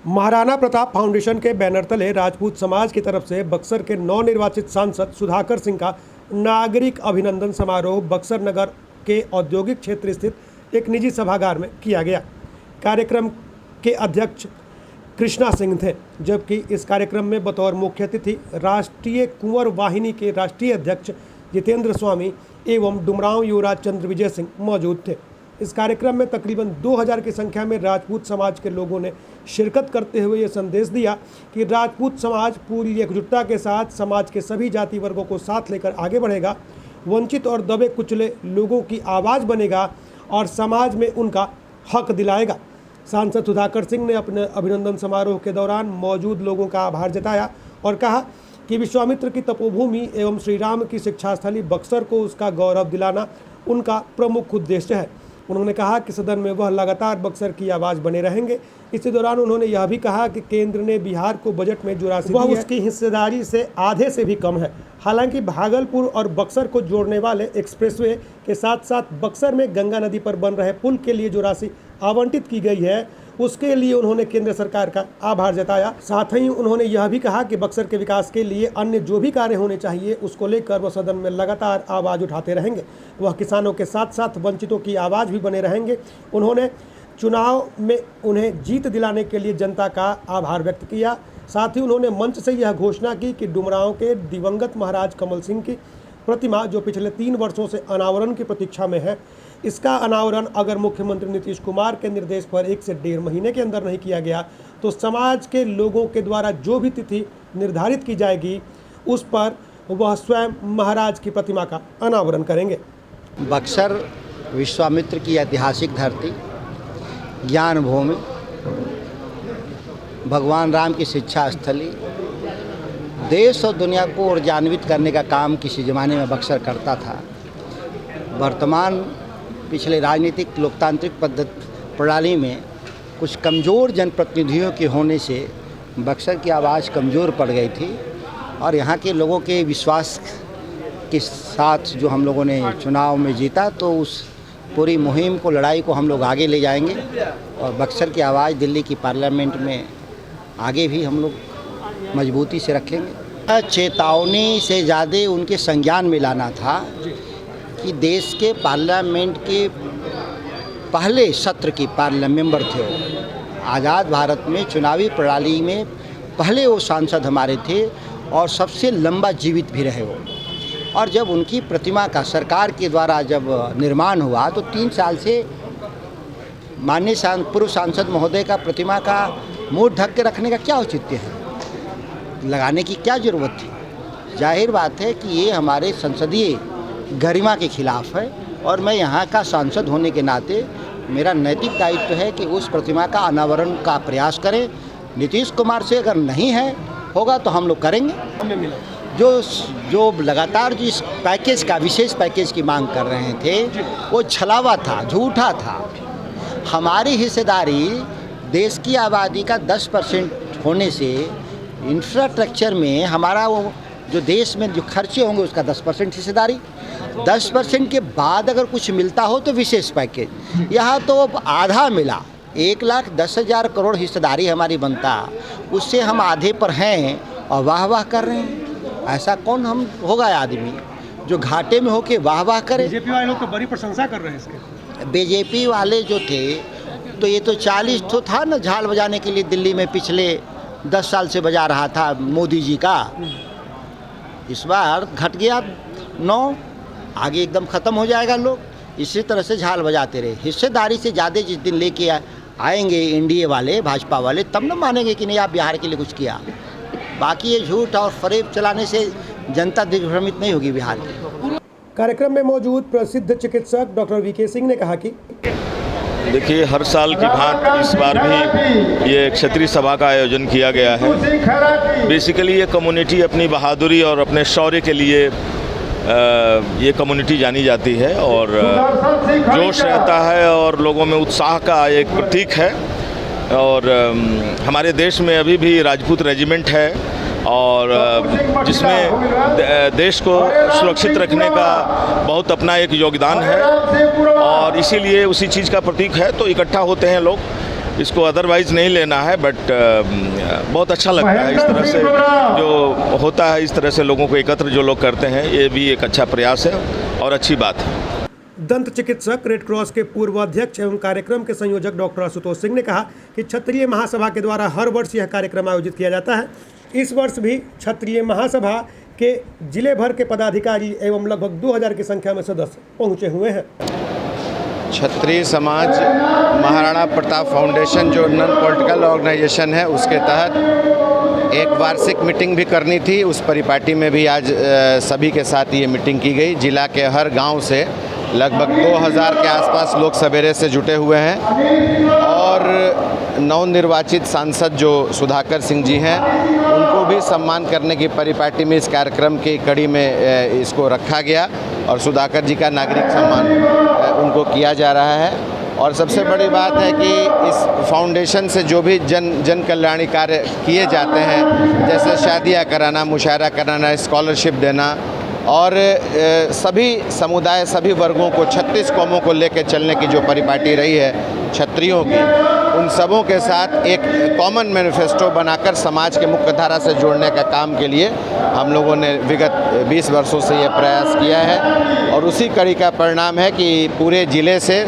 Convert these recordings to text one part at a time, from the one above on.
Maharana Pratap foundation के banner तले राजपूत समाज की तरफ से बक्सर के नवनिर्वाचित सांसद सुधाकर सिंह का नागरिक अभिनंदन समारोह बक्सर नगर के औद्योगिक क्षेत्र स्थित एक निजी सभागार में किया गया। कार्यक्रम के अध्यक्ष कृष्णा सिंह थे, जबकि इस कार्यक्रम में बतौर मुख्य अतिथि राष्ट्रीय कुंवर वाहिनी के राष्ट्रीय अध्यक्ष जितेंद्र स्वामी एवं डुमरांव युवराज चंद्र विजय सिंह मौजूद थे। इस कार्यक्रम में तकरीबन 2000 की संख्या में राजपूत समाज के लोगों ने शिरकत करते हुए ये संदेश दिया कि राजपूत समाज पूरी एकजुटता के साथ समाज के सभी जाति वर्गों को साथ लेकर आगे बढ़ेगा, वंचित और दबे कुचले लोगों की आवाज़ बनेगा और समाज में उनका हक दिलाएगा। सांसद सुधाकर सिंह ने अपने अभिनंदन समारोह के दौरान मौजूद लोगों का आभार जताया और कहा कि विश्वामित्र की तपोभूमि एवं श्री राम की शिक्षास्थली बक्सर को उसका गौरव दिलाना उनका प्रमुख उद्देश्य है। उन्होंने कहा कि सदन में वह लगातार बक्सर की आवाज़ बने रहेंगे। इसी दौरान उन्होंने यह भी कहा कि केंद्र ने बिहार को बजट में जो राशि दी है, उसकी हिस्सेदारी से आधे से भी कम है। हालांकि भागलपुर और बक्सर को जोड़ने वाले एक्सप्रेसवे के साथ साथ बक्सर में गंगा नदी पर बन रहे पुल के लिए जो राशि आवंटित की गई है, उसके लिए उन्होंने केंद्र सरकार का आभार जताया। साथ ही उन्होंने यह भी कहा कि बक्सर के विकास के लिए अन्य जो भी कार्य होने चाहिए उसको लेकर वह सदन में लगातार आवाज़ उठाते रहेंगे। वह किसानों के साथ साथ वंचितों की आवाज़ भी बने रहेंगे। उन्होंने चुनाव में उन्हें जीत दिलाने के लिए जनता का आभार व्यक्त किया। साथ ही उन्होंने मंच से यह घोषणा की कि डुमरांव के दिवंगत महाराज कमल सिंह की प्रतिमा जो पिछले 3 वर्षों से अनावरण की प्रतीक्षा में है, इसका अनावरण अगर मुख्यमंत्री नीतीश कुमार के निर्देश पर 1 से 1.5 महीने के अंदर नहीं किया गया तो समाज के लोगों के द्वारा जो भी तिथि निर्धारित की जाएगी उस पर वह स्वयं महाराज की प्रतिमा का अनावरण करेंगे। बक्सर विश्वामित्र की ऐतिहासिक धरती, ज्ञान भूमि, भगवान राम की शिक्षा स्थली, देश और दुनिया को ऊर्जान्वित करने का काम किसी ज़माने में बक्सर करता था। वर्तमान पिछले राजनीतिक लोकतांत्रिक प्रणाली में कुछ कमज़ोर जनप्रतिनिधियों के होने से बक्सर की आवाज़ कमज़ोर पड़ गई थी और यहाँ के लोगों के विश्वास के साथ जो हम लोगों ने चुनाव में जीता, तो उस पूरी मुहिम को, लड़ाई को हम लोग आगे ले जाएंगे और बक्सर की आवाज़ दिल्ली की पार्लियामेंट में आगे भी हम लोग मजबूती से रखेंगे। चेतावनी से ज़्यादा उनके संज्ञान में लाना था कि देश के पार्लियामेंट के पहले सत्र की मेंबर थे वो। आज़ाद भारत में चुनावी प्रणाली में पहले वो सांसद हमारे थे और सबसे लंबा जीवित भी रहे वो। और जब उनकी प्रतिमा का सरकार के द्वारा जब निर्माण हुआ तो 3 साल से माननीय पूर्व सांसद महोदय का प्रतिमा का मुंह ढक के रखने का क्या औचित्य है, लगाने की क्या ज़रूरत थी। जाहिर बात है कि ये हमारे संसदीय गरिमा के खिलाफ है और मैं यहाँ का सांसद होने के नाते मेरा नैतिक दायित्व है कि उस प्रतिमा का अनावरण का प्रयास करें। नीतीश कुमार से अगर नहीं है होगा तो हम लोग करेंगे। जो लगातार जिस पैकेज का, विशेष पैकेज की मांग कर रहे थे वो छलावा था, झूठा था। हमारी हिस्सेदारी देश की आबादी का 10% होने से इंफ्रास्ट्रक्चर में हमारा वो जो देश में जो खर्चे होंगे उसका 10% हिस्सेदारी, 10% के बाद अगर कुछ मिलता हो तो विशेष पैकेज। यहाँ तो आधा मिला, 1,10,000 करोड़ हिस्सेदारी हमारी बनता, उससे हम आधे पर हैं और वाह वाह कर रहे हैं। ऐसा कौन हम होगा आदमी जो घाटे में होके वाह वाह करे। बीजेपी वाले लोग तो बड़ी प्रशंसा कर रहे हैं इसके। बीजेपी वाले जो थे तो ये तो 40 तो था ना झाल बजाने के लिए दिल्ली में पिछले 10 साल से बजा रहा था मोदी जी का। इस बार घट गया 9, आगे एकदम ख़त्म हो जाएगा। लोग इसी तरह से झाल बजाते रहे। हिस्सेदारी से ज़्यादा जिस दिन लेके आएंगे इंडिया वाले, भाजपा वाले, तब न मानेंगे कि नहीं आप बिहार के लिए कुछ किया। बाकी ये झूठ और फरेब चलाने से जनता दिग्भ्रमित नहीं होगी बिहार की। कार्यक्रम में मौजूद प्रसिद्ध चिकित्सक डॉक्टर वीके सिंह ने कहा कि देखिए, हर साल की भांति इस बार भी ये क्षत्रिय सभा का आयोजन किया गया है। बेसिकली ये कम्युनिटी अपनी बहादुरी और अपने शौर्य के लिए ये कम्युनिटी जानी जाती है और जोश रहता है और लोगों में उत्साह का एक प्रतीक है। और हमारे देश में अभी भी राजपूत रेजिमेंट है और जिसमें देश को सुरक्षित रखने का बहुत अपना एक योगदान है और इसीलिए उसी चीज़ का प्रतीक है। तो इकट्ठा होते हैं लोग इसको अदरवाइज़ नहीं लेना है, बट बहुत अच्छा लगता है इस तरह से जो होता है, इस तरह से लोगों को एकत्र जो लोग करते हैं, ये भी एक अच्छा प्रयास है और अच्छी बात है। दंत चिकित्सक रेड क्रॉस के पूर्व अध्यक्ष एवं कार्यक्रम के संयोजक डॉक्टर आशुतोष सिंह ने कहा कि क्षत्रिय महासभा के द्वारा हर वर्ष यह कार्यक्रम आयोजित किया जाता है। इस वर्ष भी क्षत्रिय महासभा के जिले भर के पदाधिकारी एवं लगभग 2000 की संख्या में सदस्य पहुंचे हुए हैं। क्षत्रिय समाज महाराणा प्रताप फाउंडेशन जो नॉन पॉलिटिकल ऑर्गेनाइजेशन है, उसके तहत एक वार्षिक मीटिंग भी करनी थी। उस परिपाटी में भी आज सभी के साथ ये मीटिंग की गई। जिला के हर गांव से लगभग 2000 के आसपास लोग सवेरे से जुटे हुए हैं और नवनिर्वाचित सांसद जो सुधाकर सिंह जी हैं, उनको भी सम्मान करने की परिपाटी में इस कार्यक्रम की कड़ी में इसको रखा गया और सुधाकर जी का नागरिक सम्मान उनको किया जा रहा है। और सबसे बड़ी बात है कि इस फाउंडेशन से जो भी जन कल्याणी कार्य किए जाते हैं, जैसे शादियाँ कराना, मुशायरा कराना, स्कॉलरशिप देना और सभी समुदाय, सभी वर्गों को, 36 कौमों को लेकर चलने की जो परिपाटी रही है क्षत्रियों की, उन सबों के साथ एक कॉमन मैनिफेस्टो बनाकर समाज के मुख्य धारा से जोड़ने का काम के लिए हम लोगों ने विगत 20 वर्षों से ये प्रयास किया है और उसी कड़ी का परिणाम है कि पूरे ज़िले से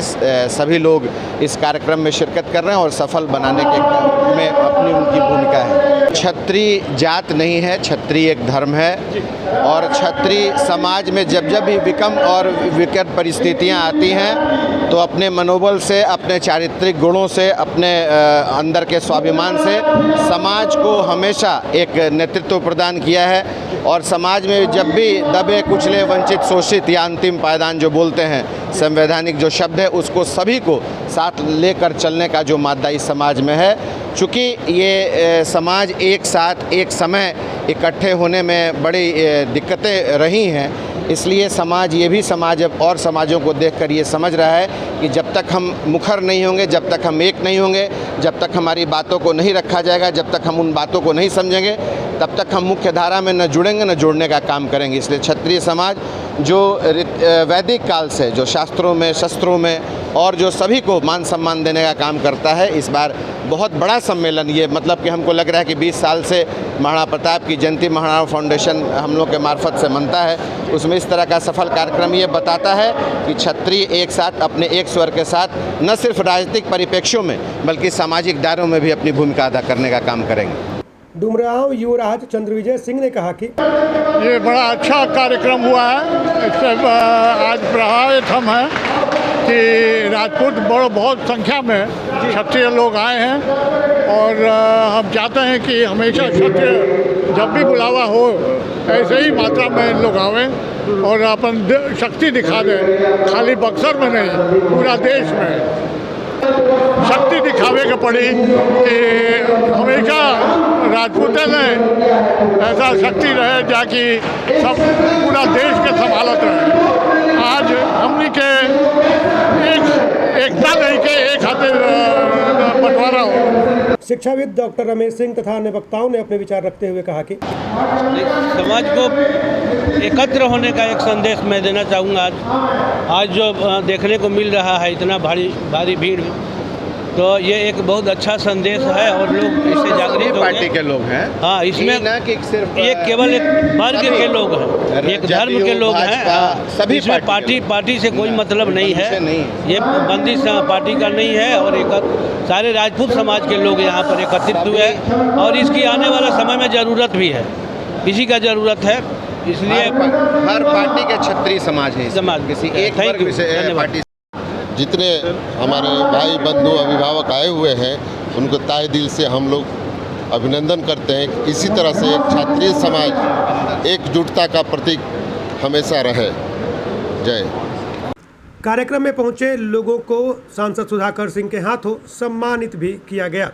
सभी लोग इस कार्यक्रम में शिरकत कर रहे हैं और सफल बनाने के में अपनी उनकी भूमिका है। क्षत्रिय जात नहीं है, क्षत्रिय एक धर्म है और क्षत्रिय समाज में जब जब भी विकम और विकट परिस्थितियां आती हैं तो अपने मनोबल से, अपने चारित्रिक गुणों से, अपने अंदर के स्वाभिमान से समाज को हमेशा एक नेतृत्व प्रदान किया है और समाज में जब भी दबे, कुचले, वंचित, शोषित या अंतिम पायदान जो बोलते हैं, संवैधानिक जो शब्द है, उसको सभी को साथ लेकर चलने का जो मादा इस समाज में है। चूँकि ये समाज एक साथ एक समय इकट्ठे होने में बड़ी दिक्कतें रही हैं, इसलिए समाज, ये भी समाज अब और समाजों को देखकर ये समझ रहा है कि जब तक हम मुखर नहीं होंगे, जब तक हम एक नहीं होंगे, जब तक हमारी बातों को नहीं रखा जाएगा, जब तक हम उन बातों को नहीं समझेंगे, तब तक हम मुख्य धारा में न जुड़ेंगे न जोड़ने का काम करेंगे। इसलिए क्षत्रिय समाज जो वैदिक काल से जो शास्त्रों में, शस्त्रों में और जो सभी को मान सम्मान देने का काम करता है, इस बार बहुत बड़ा सम्मेलन ये, मतलब कि हमको लग रहा है कि 20 साल से महाराणा प्रताप की जयंती महाराणा फाउंडेशन हम लोग के मार्फत से मनता है, उसमें इस तरह का सफल कार्यक्रम ये बताता है कि क्षत्रिय एक साथ अपने एक स्वर के साथ न सिर्फ राजनीतिक परिप्रेक्ष्यों में बल्कि सामाजिक दायरों में भी अपनी भूमिका अदा करने का काम करेंगे। डुमरांव युवराज चंद्रविजय सिंह ने कहा कि ये बड़ा अच्छा कार्यक्रम हुआ है। इससे आज प्रभावित हम हैं कि राजपूत बहुत संख्या में क्षत्रिय लोग आए हैं और हम चाहते हैं कि हमेशा क्षत्रिय जब भी बुलावा हो ऐसे ही मात्रा में लोग आवें और अपन शक्ति दिखा दें, खाली बक्सर में नहीं, पूरा देश में शक्ति दिखावे के पड़ी कि हमेशा राजपूते में ऐसा शक्ति रहे जाकि सब पूरा देश के संभालत रहे। आज हमनी के एकता नहीं के एक हाथे बंटवारा हो। शिक्षाविद डॉक्टर रमेश सिंह तथा अन्य वक्ताओं ने अपने विचार रखते हुए कहा कि समाज को एकत्र होने का एक संदेश मैं देना चाहूँगा। आज जो देखने को मिल रहा है इतना भारी भीड़, तो ये एक बहुत अच्छा संदेश है और लोग इससे जागृत होंगे। पार्टी के लोग हैं, हाँ, इसमें ना कि सिर्फ ये केवल एक वर्ग के लोग हैं, एक धर्म के लोग हैं, सभी इसमें पार्टी से कोई मतलब नहीं है, ये बंदिश पार्टी का नहीं है और एक सारे राजपूत समाज के लोग यहाँ पर एकत्रित हुए हैं और इसकी आने वाला समय में ज़रूरत भी है, इसी का ज़रूरत है। इसलिए हर पार्टी के क्षत्रिय समाज है, समाज किसी एक वर्ग से पार्टी। जितने हमारे भाई बंधु अभिभावक आए हुए हैं उनको तहे दिल से हम लोग अभिनंदन करते हैं। इसी तरह से क्षत्रिय समाज एकजुटता का प्रतीक हमेशा रहे। जय। कार्यक्रम में पहुंचे लोगों को सांसद सुधाकर सिंह के हाथों सम्मानित भी किया गया।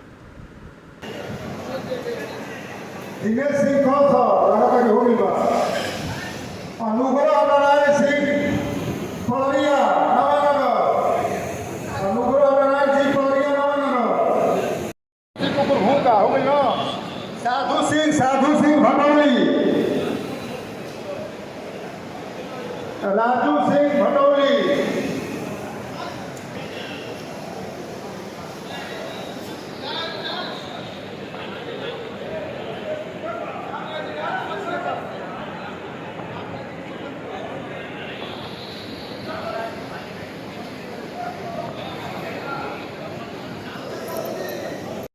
साधु सिंह भटौली, राजू सिंह